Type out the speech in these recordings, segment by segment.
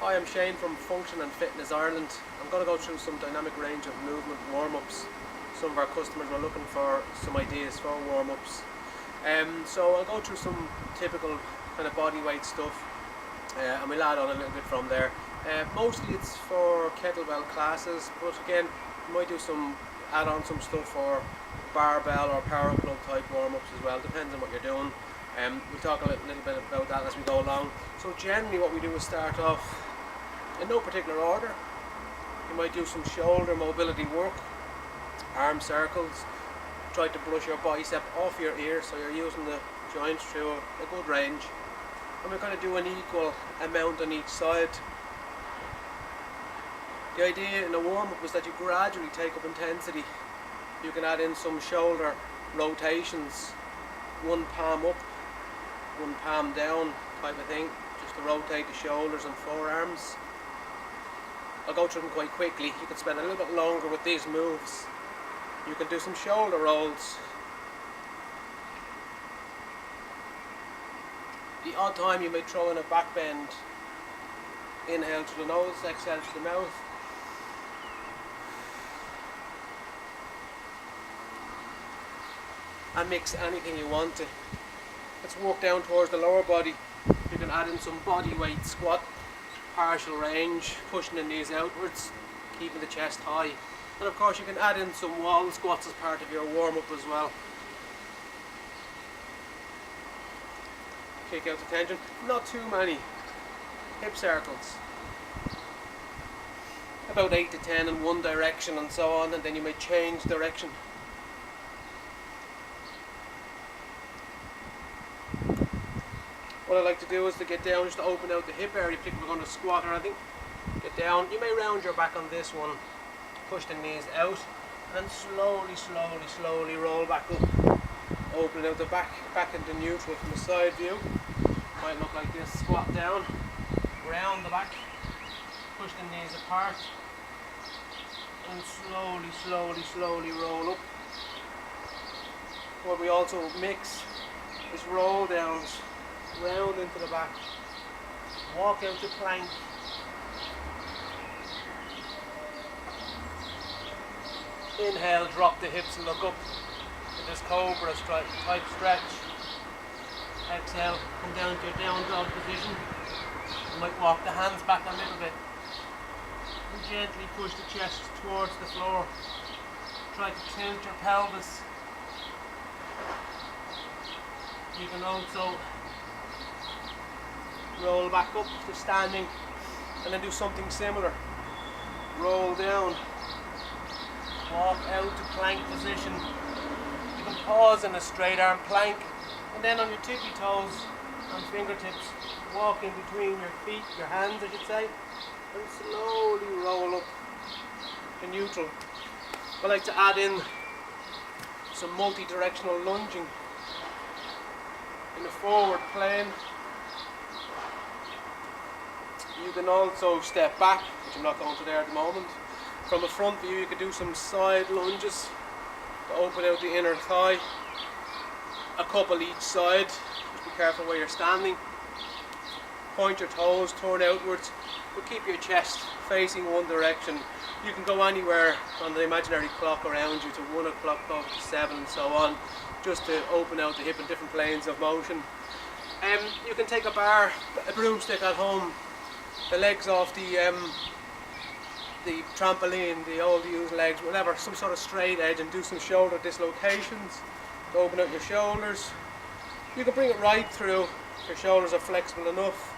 Hi, I'm Shane from Function Fitness Ireland. I'm going to go through some dynamic range of movement warm-ups. Some of our customers were looking for some ideas for warm-ups. So I'll go through some typical kind of body weight stuff and we'll add on a little bit from there. Mostly it's for kettlebell classes, but again, you might add on some stuff for barbell or power club type warm-ups as well, depends on what you're doing. We'll talk a little bit about that as we go along. So generally what we do is start off in no particular order. You might do some shoulder mobility work, arm circles, try to brush your bicep off your ear so you're using the joints through a good range. And we're going to do an equal amount on each side. The idea in the warm-up was that you gradually take up intensity. You can add in some shoulder rotations, one palm up, one palm down type of thing, just to rotate the shoulders and forearms. I'll go through them quite quickly. You can spend a little bit longer with these moves. You can do some shoulder rolls. The odd time you may throw in a back bend. Inhale through the nose, exhale through the mouth. And mix anything you want to. Let's walk down towards the lower body. You can add in some body weight squat, partial range, pushing the knees outwards, keeping the chest high. And of course you can add in some wall squats as part of your warm-up as well. Kick out the tension, not too many. Hip circles. About 8 to 10 in one direction and so on, and then you may change direction. What I like to do is to get down, just to open out the hip area, particularly if we're going to squat or anything. Get down, you may round your back on this one, push the knees out, and then slowly roll back up. Open out the back into neutral from the side view. Might look like this, squat down, round the back, push the knees apart, and slowly roll up. What we also mix is roll downs, round into the back, walk out to plank, inhale, drop the hips and look up to this cobra type stretch. Exhale, come down to your down dog position. You might walk the hands back a little bit and gently push the chest towards the floor. Try to tilt your pelvis. You can also roll back up to standing and then do something similar. Roll down, walk out to plank position. You can pause in a straight arm plank and then on your tippy toes and fingertips walk in between your feet, your hands I should say, and slowly roll up to neutral. I like to add in some multi-directional lunging in the forward plane. You can also step back, which I'm not going to there at the moment. From a front view you could do some side lunges to open out the inner thigh. A couple each side, just be careful where you're standing. Point your toes, turn outwards, but keep your chest facing one direction. You can go anywhere on the imaginary clock around you to 1 o'clock, up to 7 and so on, just to open out the hip in different planes of motion. You can take a broomstick at home, the legs off the trampoline, the old used legs, whatever, some sort of straight edge, and do some shoulder dislocations to open out your shoulders. You can bring it right through if your shoulders are flexible enough,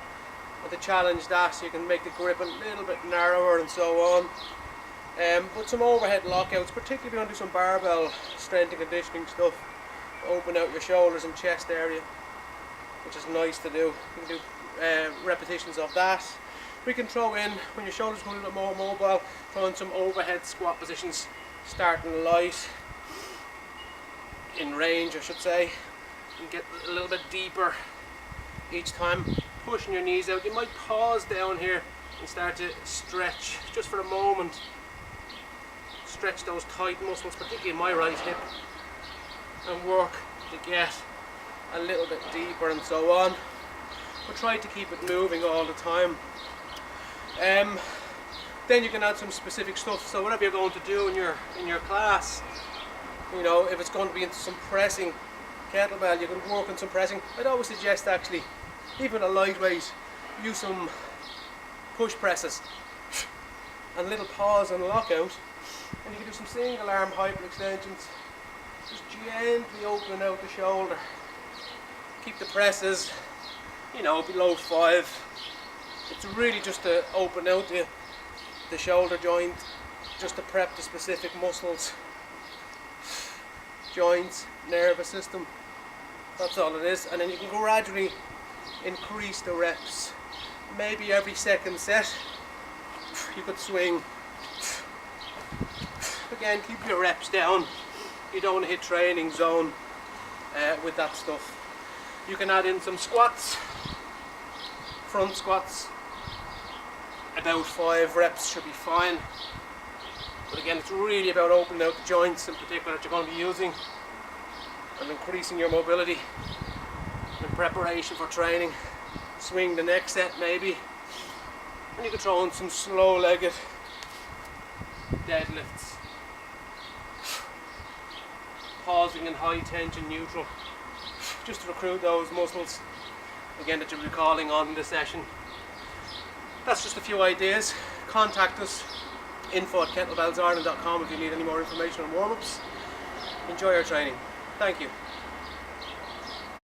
and to challenge that so you can make the grip a little bit narrower and so on. But some overhead lockouts, particularly if you want to do some barbell strength and conditioning stuff, to open out your shoulders and chest area, which is nice to do. You can do repetitions of that. We can throw in, when your shoulders go a little bit more mobile, throw in some overhead squat positions, starting light, in range I should say, and get a little bit deeper each time, pushing your knees out. You might pause down here and start to stretch, just for a moment. Stretch those tight muscles, particularly in my right hip, and work to get a little bit deeper and so on. But try to keep it moving all the time. Then you can add some specific stuff. So whatever you're going to do in your class, you know, if it's going to be into some pressing kettlebell, you can work on some pressing. I'd always suggest actually, even a lightweight, use some push presses and little pause and lockout, and you can do some single arm hyperextensions. Just gently open out the shoulder. Keep the presses, you know, below 5. It's really just to open out the shoulder joint, just to prep the specific muscles, joints, nervous system. That's all it is. And then you can gradually increase the reps. Maybe every second set you could swing. Again, keep your reps down. You don't want to hit training zone with that stuff. You can add in some squats, front squats. About 5 reps should be fine. But again, it's really about opening out the joints in particular that you're going to be using and increasing your mobility in preparation for training. Swing the next set maybe, and you can throw in some slow-legged deadlifts, pausing in high tension neutral, just to recruit those muscles again that you'll be calling on in this session. That's just a few ideas. Contact us, info@kettlebellsireland.com, if you need any more information on warm-ups. Enjoy your training. Thank you.